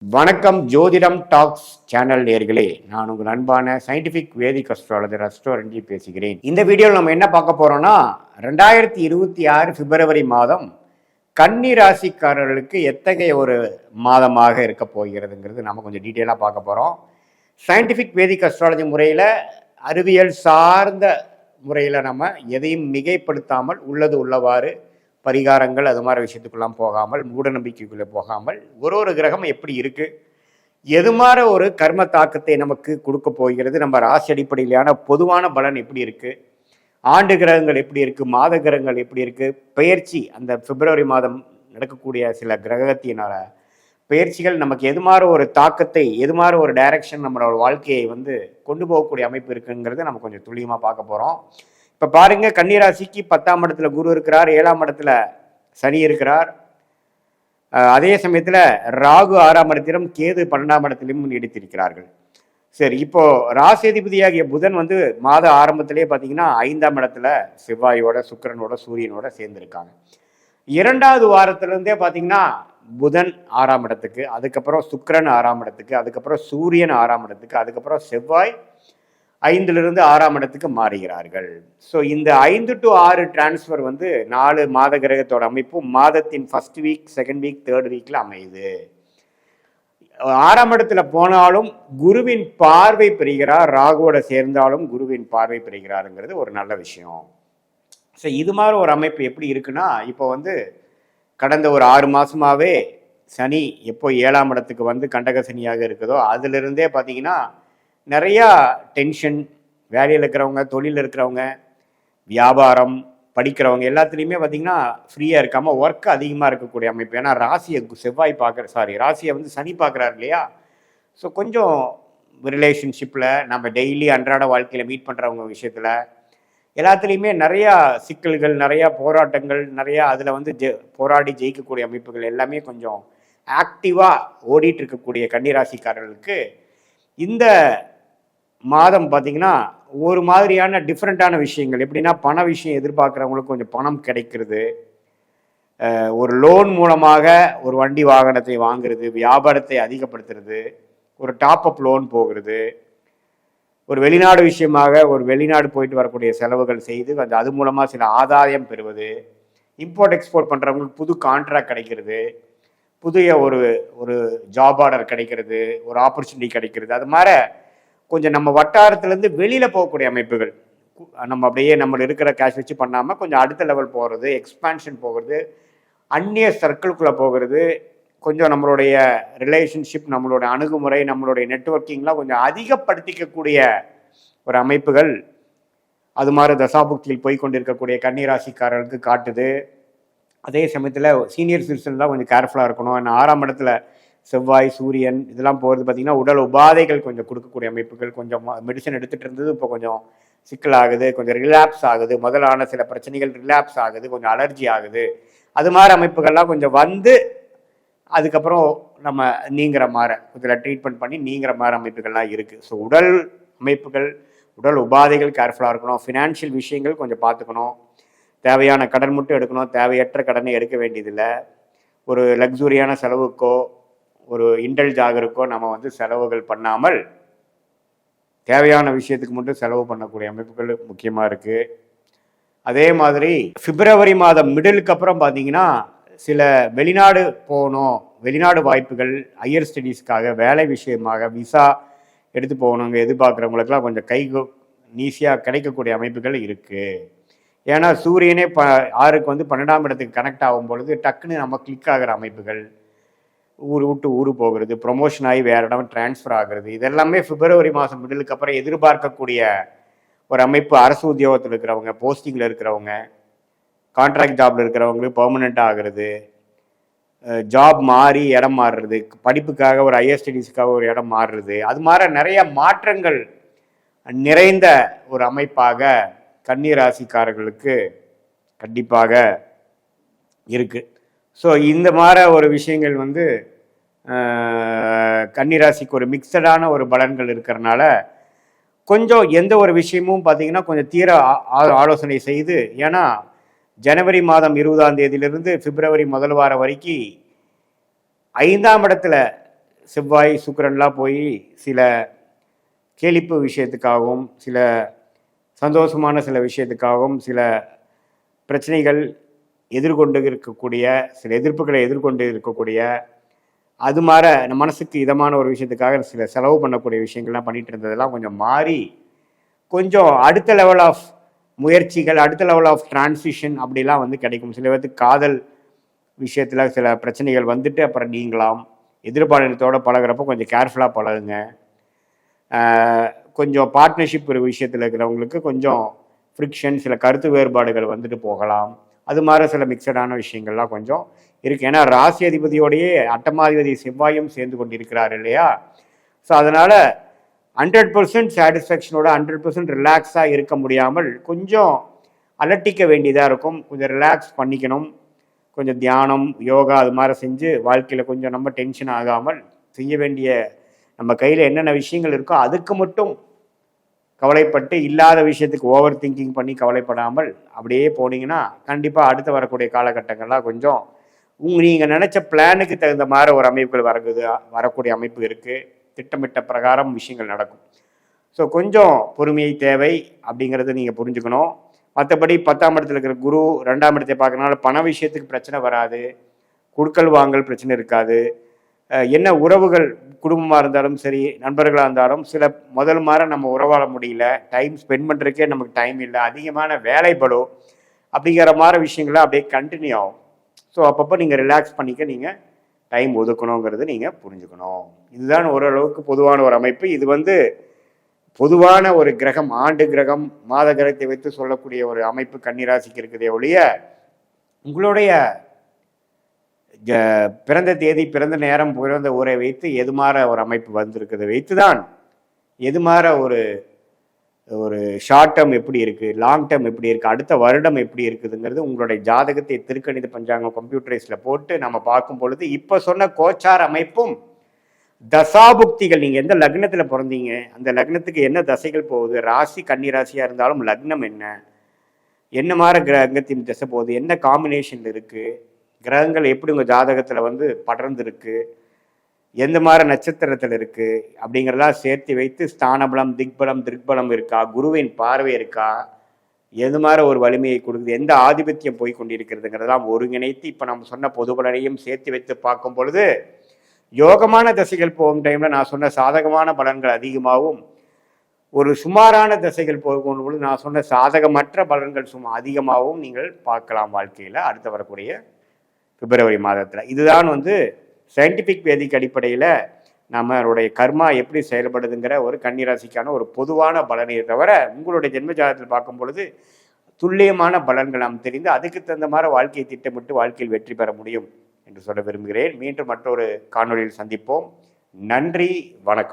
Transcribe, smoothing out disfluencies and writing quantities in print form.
வணக்கம் ஜோதிடம் tax channel நேர்களே, நான் உங்கள் அன்பான சயின்டிஃபிக் வேதிக் அஸ்ட்ராலஜர் அஸ்ட்ரோரஞ்சி பேசுகிறேன். இந்த வீடியோவில் நம்ம என்ன பார்க்க போறோம்னா 2026 பிப்ரவரி மாதம் கன்னி ராசிக்காரர்களுக்கு எத்தகைய ஒரு மாதமாக இருக்க போகிறதுங்கிறது நம்ம கொஞ்சம் டீட்டெயிலாக பார்க்க போகிறோம். சயின்டிஃபிக் வேதிக் அஸ்ட்ராலஜி முறையில், அறிவியல் சார்ந்த முறையில் நம்ம எதையும் மிகைப்படுத்தாமல் உள்ளது உள்ளவாறு பரிகாரங்கள் அது மாதிரி விஷயத்துக்குள்ளாம் போகாமல், மூட நம்பிக்கைக்குள்ளே போகாமல், ஒரு கிரகம் எப்படி இருக்கு, எது மாதிரி ஒரு கர்ம தாக்கத்தை நமக்கு கொடுக்க போகிறது, நம்ம ராசி அடிப்படையிலான பொதுவான பலன் எப்படி இருக்கு, ஆண்டு கிரகங்கள் எப்படி இருக்கு, மாத கிரகங்கள் எப்படி இருக்கு, பெயர்ச்சி அந்த பிப்ரவரி மாதம் நடக்கக்கூடிய சில கிரகத்தினால பெயர்ச்சிகள் நமக்கு எது மாதிரி ஒரு தாக்கத்தை, எது மாதிரி ஒரு டைரக்ஷன் நம்மளோட வாழ்க்கையை கொண்டு போகக்கூடிய அமைப்பு இருக்குங்கிறத நம்ம கொஞ்சம் துல்லியமாக பார்க்க போகிறோம். இப்போ பாருங்க, கன்னிராசிக்கு 10ஆம் இடத்துல குரு இருக்கிறார், 7ஆம் இடத்துல சனி இருக்கிறார். அதே சமயத்தில் ராகு 6ஆம் இடத்திலும், கேது 12ஆம் இடத்திலும் நீடித்திருக்கிறார்கள். சரி, இப்போ ராசிதிபதியாகிய புதன் மாத ஆரம்பத்திலே பார்த்தீங்கன்னா 5ஆம் இடத்துல செவ்வாயோட, சுக்கிரனோட, சூரியனோட சேர்ந்துருக்காங்க. 2வது வாரத்திலிருந்தே பார்த்தீங்கன்னா புதன் 6ஆம் இடத்துக்கு, அதுக்கப்புறம் சுக்கிரன் 6ஆம் இடத்துக்கு, அதுக்கப்புறம் சூரியன் 6ஆம் இடத்துக்கு, அதுக்கப்புறம் செவ்வாய் 5லிருந்து 6ஆம் இடத்துக்கு மாறுகிறார்கள். ஸோ இந்த 5 to 6 டிரான்ஸ்ஃபர் 4 மாத கிரகத்தோட அமைப்பும் மாதத்தின் first week, second week, third வீக்ல அமையுது. 6ஆம் இடத்துல போனாலும் குருவின் பார்வை பெறுகிறார், ராகுவோட சேர்ந்தாலும் குருவின் பார்வை பெறுகிறாருங்கிறது ஒரு நல்ல விஷயம். ஸோ இது மாதிரி ஒரு அமைப்பு எப்படி இருக்குன்னா, இப்போ கடந்த ஒரு 6 மாசமாவே சனி எப்போ 7ஆம் இடத்துக்கு கண்டக சனியாக இருக்குதோ அதிலிருந்தே பார்த்தீங்கன்னா நிறையா டென்ஷன், வேலையில் இருக்கிறவங்க, தொழிலில் இருக்கிறவங்க, வியாபாரம், படிக்கிறவங்க எல்லாத்துலேயுமே பார்த்தீங்கன்னா ஃப்ரீயாக இருக்காமல் ஒர்க் அதிகமாக இருக்கக்கூடிய அமைப்பு. ஏன்னா ராசியை செவ்வாய் ராசியை சனி பார்க்குறாரு இல்லையா. ஸோ கொஞ்சம் ரிலேஷன்ஷிப்பில், நம்ம டெய்லி அன்றாட வாழ்க்கையில் மீட் பண்ணுறவங்க விஷயத்தில் எல்லாத்துலேயுமே நிறையா சிக்கல்கள், நிறையா போராட்டங்கள், நிறையா அதில் போராடி ஜெயிக்கக்கூடிய அமைப்புகள் எல்லாமே கொஞ்சம் ஆக்டிவாக ஓடிட்டு இருக்கக்கூடிய கன்னிராசிக்காரர்களுக்கு இந்த மாதம் பார்த்தீங்கன்னா ஒரு மாதிரியான டிஃப்ரெண்ட்டான விஷயங்கள். எப்படின்னா, பண விஷயம் எதிர்பார்க்குறவங்களுக்கு கொஞ்சம் பணம் கிடைக்கிறது, ஒரு லோன் மூலமாக ஒரு வண்டி வாகனத்தை வாங்குறது, வியாபாரத்தை அதிகப்படுத்துறது, ஒரு டாப்அப் லோன் போகிறது, ஒரு வெளிநாடு விஷயமாக ஒரு வெளிநாடு போயிட்டு வரக்கூடிய செலவுகள் செய்து அது மூலமாக சில ஆதாயம் பெறுவது, இம்போர்ட் எக்ஸ்போர்ட் பண்ணுறவங்களுக்கு புது கான்ட்ராக்ட் கிடைக்கிறது, புதிய ஒரு ஜாப் ஆர்டர் கிடைக்கிறது, ஒரு ஆப்பர்ச்சுனிட்டி கிடைக்கிறது. அது மாதிரி கொஞ்சம் நம்ம வட்டாரத்துலேருந்து வெளியில் போகக்கூடிய அமைப்புகள். நம்ம அப்படியே நம்ம இருக்கிற கேஷ் வச்சு பண்ணாமல் கொஞ்சம் அடுத்த லெவல் போகிறது, எக்ஸ்பான்ஷன் போகிறது, அந்நிய சர்க்கிள்குள்ளே போகிறது, கொஞ்சம் நம்மளுடைய ரிலேஷன்ஷிப், நம்மளுடைய அணுகுமுறை, நம்மளுடைய நெட்வொர்க்கிங்லாம் கொஞ்சம் அதிகப்படுத்திக்கக்கூடிய ஒரு அமைப்புகள் அது மாதிரி தசாபுக்தியில் போய் கொண்டிருக்கக்கூடிய கன்னிராசிக்காரர்களுக்கு காட்டுது. அதே சமயத்தில் சீனியர் சிட்டிசன் தான் கொஞ்சம் கேர்ஃபுல்லாக இருக்கணும். ஏன்னா 6ஆம் இடத்துல செவ்வாய், சூரியன் இதெல்லாம் போகிறது பார்த்திங்கன்னா உடல் உபாதைகள் கொஞ்சம் கொடுக்கக்கூடிய அமைப்புகள். கொஞ்சம் மெடிசன் எடுத்துகிட்டு இருந்தது இப்போ கொஞ்சம் சிக்கல் ஆகுது, கொஞ்சம் ரிலாப்ஸ் ஆகுது, முதலான சில பிரச்சனைகள் ரிலாப்ஸ் ஆகுது, கொஞ்சம் அலர்ஜி ஆகுது. அது மாதிரி அமைப்புகள்லாம் கொஞ்சம் அதுக்கப்புறம் நம்ம நீங்கிற மாதிரி கொஞ்சம் ட்ரீட்மெண்ட் பண்ணி நீங்கிற மாதிரி அமைப்புகள்லாம் இருக்குது. ஸோ உடல் அமைப்புகள், உடல் உபாதைகள் கேர்ஃபுல்லாக இருக்கணும். ஃபினான்ஷியல் விஷயங்கள் கொஞ்சம் பார்த்துக்கணும். தேவையான கடன் மட்டும் எடுக்கணும், தேவையற்ற கடனை எடுக்க வேண்டியதில்லை. ஒரு லக்ஸுரியான செலவுக்கோ ஒரு இன்டெல்ஜ் ஆகிறதுக்கோ நம்ம செலவுகள் பண்ணாமல் தேவையான விஷயத்துக்கு மட்டும் செலவு பண்ணக்கூடிய அமைப்புகள் முக்கியமாக இருக்குது. அதே மாதிரி பிப்ரவரி மாதம் மிடிலுக்கு அப்புறம் பார்த்தீங்கன்னா சில வெளிநாடு போகணும், வெளிநாடு வாய்ப்புகள், ஹையர் ஸ்டடீஸ்க்காக, வேலை விஷயமாக விசா எடுத்து போகணுங்க எதிர்பார்க்குறவங்களுக்குலாம் கொஞ்சம் ஈஸியாக கிடைக்கக்கூடிய அமைப்புகள் இருக்குது. ஏன்னா சூரியனே 6க்கு 12ஆம் இடத்துக்கு கனெக்ட் ஆகும் பொழுது டக்குன்னு நம்ம கிளிக் ஆகிற அமைப்புகள், ஊர் விட்டு ஊர் போகிறது, ப்ரொமோஷன் ஆகி வேறு இடம் டிரான்ஸ்ஃபர் ஆகிறது, இதெல்லாமே பிப்ரவரி மாதம் மிடிலுக்கு அப்புறம் எதிர்பார்க்கக்கூடிய ஒரு அமைப்பு. அரசு உத்தியோகத்தில் இருக்கிறவங்க, போஸ்டிங்கில் இருக்கிறவங்க, கான்ட்ராக்ட் ஜாபில் இருக்கிறவங்களுக்கு பெர்மனெண்ட் ஆகிறது, ஜாப் மாறி இடம் மாறுறது, படிப்புக்காக ஒரு ஹையர் ஸ்டடீஸுக்காக ஒரு இடம் மாறுறது, அது மாதிரி நிறைய மாற்றங்கள் நிறைந்த ஒரு அமைப்பாக கன்னிராசிக்காரர்களுக்கு கண்டிப்பாக இருக்குது. ஸோ இந்த மாதிரி ஒரு விஷயங்கள் கன்னிராசிக்கு ஒரு மிக்சடான ஒரு பலன்கள் இருக்கிறனால கொஞ்சம் எந்த ஒரு விஷயமும் பார்த்தீங்கன்னா கொஞ்சம் தீர ஆலோசனை செய்து, ஏன்னா ஜனவரி மாதம் 20ஆம் தேதியிலிருந்து பிப்ரவரி முதல் வாரம் வரைக்கும் 5ஆம் இடத்துல செவ்வாய் சுக்கிரன்லாம் போய் சில கேளிப்பு விஷயத்துக்காகவும் சில சந்தோஷமான சில விஷயத்துக்காகவும் சில பிரச்சனைகள் எதிர்கொண்டு இருக்கக்கூடிய சில எதிர்ப்புகளை எதிர்கொண்டு இருக்கக்கூடிய அது மாதிரி நம்ம மனசுக்கு இதமான ஒரு விஷயத்துக்காக சில செலவு பண்ணக்கூடிய விஷயங்கள்லாம் பண்ணிட்டு இருந்ததெல்லாம் கொஞ்சம் மாறி கொஞ்சம் அடுத்த லெவல் ஆஃப் முயற்சிகள் அடுத்த லெவல் ஆஃப் டிரான்சிஷன் அப்படிலாம் வந்து கிடைக்கும். சில பேருக்கு காதல் விஷயத்தில் சில பிரச்சனைகள் வந்துட்டு அப்புறம் நீங்களாம் எதிர்பாலினத்தோடு பழகிறப்போ கொஞ்சம் கேர்ஃபுல்லாக பழகுங்க. கொஞ்சம் பார்ட்னர்ஷிப் ஒரு விஷயத்தில் இருக்கிறவங்களுக்கு கொஞ்சம் ஃப்ரிக்ஷன் சில கருத்து வேறுபாடுகள் வந்துட்டு போகலாம். அது மாதிரி சில மிக்சடான விஷயங்கள்லாம் கொஞ்சம் இருக்குது. ஏன்னா ராசி அதிபதியோடையே அட்டமாதிபதி செவ்வாயும் சேர்ந்து கொண்டு இருக்கிறார் இல்லையா? ஸோ அதனால் 100% சாட்டிஸ்ஃபேக்ஷனோட 100% ரிலாக்ஸாக இருக்க முடியாமல் கொஞ்சம் அலட்டிக்க வேண்டியதாக இருக்கும். கொஞ்சம் ரிலாக்ஸ் பண்ணிக்கணும். கொஞ்சம் தியானம் யோகா அது மாதிரி செஞ்சு வாழ்க்கையில் கொஞ்சம் நம்ம டென்ஷன் ஆகாமல் செய்ய வேண்டிய நம்ம கையில் என்னென்ன விஷயங்கள் இருக்கோ அதுக்கு மட்டும் கவலைப்பட்டு இல்லாத விஷயத்துக்கு ஓவர் திங்கிங் பண்ணி கவலைப்படாமல் அப்படியே போனீங்கன்னா கண்டிப்பாக அடுத்து வரக்கூடிய காலகட்டங்கள்லாம் கொஞ்சம் நீங்கள் நினச்ச பிளானுக்கு தகுந்த மாதிரி ஒரு அமைப்புகள் வரக்கூடிய அமைப்பு இருக்குது. திட்டமிட்ட பிரகாரம் விஷயங்கள் நடக்கும். ஸோ கொஞ்சம் பொறுமையை தேவை அப்படிங்கிறத நீங்கள் புரிஞ்சுக்கணும். மற்றபடி 10ஆம் இடத்துல இருக்கிற குரு 2ஆம் இடத்தை பார்க்கறதுனால பண விஷயத்துக்கு பிரச்சனை வராது, குடுக்கல் வாங்கல் பிரச்சனை இருக்காது. என்ன உறவுகள் குடும்பமாக இருந்தாலும் சரி நண்பர்களாக இருந்தாலும் சில முதல் மாதிரி நம்ம உறவாட முடியல, டைம் ஸ்பெண்ட் பண்ணுறதுக்கே நமக்கு டைம் இல்லை, அதிகமான வேலை பளு அப்படிங்கிற மாதிரி விஷயங்கள்லாம் அப்படியே கண்டினியூ ஆகும். ஸோ அப்பப்போ நீங்கள் ரிலாக்ஸ் பண்ணிக்க நீங்கள் டைம் ஒதுக்கணுங்கிறது நீங்கள் புரிஞ்சுக்கணும். இதுதான் ஓரளவுக்கு பொதுவான ஒரு அமைப்பு. இது வந்து பொதுவான ஒரு கிரகம், ஆண்டு கிரகம் மாத கிரகத்தை வைத்து சொல்லக்கூடிய ஒரு அமைப்பு கன்னிராசிக்கு இருக்குதே ஒழிய உங்களுடைய பிறந்த தேதி பிறந்த நேரம் பிறந்த ஊரை வைத்து எது மாற ஒரு அமைப்பு வந்திருக்குது வைத்து தான் எது மாற ஒரு ஒரு ஷார்ட் டேர்ம் எப்படி இருக்குது, லாங் டேர்ம் எப்படி இருக்குது, அடுத்த வருடம் எப்படி இருக்குதுங்கிறது உங்களுடைய ஜாதகத்தை திருக்கணித பஞ்சாங்கம் கம்ப்யூட்டரைஸில் போட்டு நம்ம பார்க்கும் பொழுது இப்போ சொன்ன கோச்சார் அமைப்பும் தசாபுக்திகள் நீங்கள் எந்த லக்னத்தில் பிறந்தீங்க அந்த லக்னத்துக்கு என்ன தசைகள் போகுது, ராசி கன்னி ராசியாக இருந்தாலும் லக்னம் என்ன மாதிரி கிரகத்தின் திசை போகுது, என்ன காம்பினேஷன் இருக்குது, கிரகங்கள் எப்படி உங்கள் ஜாதகத்தில் வந்து படர்ந்துருக்கு, எந்த மாதிரி நட்சத்திரத்தில் இருக்குது அப்படிங்கிறதெல்லாம் சேர்த்து வைத்து ஸ்தானபலம் திக்பலம் திருக்பலம் இருக்கா, குருவின் பார்வை இருக்கா, எது மாதிரி ஒரு வலிமையை கொடுக்குது, எந்த ஆதிபத்தியம் போய் கொண்டிருக்கிறதுங்கிறதெல்லாம் ஒருங்கிணைத்து இப்போ நம்ம சொன்ன பொது பலனையும் சேர்த்து வைத்து பார்க்கும் பொழுது யோகமான தசைகள் போகும் டைமில் நான் சொன்ன சாதகமான பலன்கள் அதிகமாகவும், ஒரு சுமாரான தசைகள் போகும் பொழுது நான் சொன்ன சாதகமற்ற பலன்கள் அதிகமாகவும் நீங்கள் பார்க்கலாம் வாழ்க்கையில் அடுத்து வரக்கூடிய பிப்ரவரி மாதத்தில். இதுதான் வந்து சயின்டிஃபிக் வேதிக் அடிப்படையில் நம்மளுடைய கர்மா எப்படி செயல்படுதுங்கிற ஒரு கன்னிராசிக்கான ஒரு பொதுவான பலனை தவிர உங்களுடைய ஜென்ம ஜாதகத்தில் பார்க்கும் பொழுது துல்லியமான பலன்கள் நாம் தெரிந்து அதுக்கு தகுந்த மாதிரி வாழ்க்கையை திட்டமிட்டு வாழ்க்கையில் வெற்றி பெற முடியும் என்று சொல்ல விரும்புகிறேன். மீண்டும் மற்றொரு காணொலியில் சந்திப்போம். நன்றி, வணக்கம்.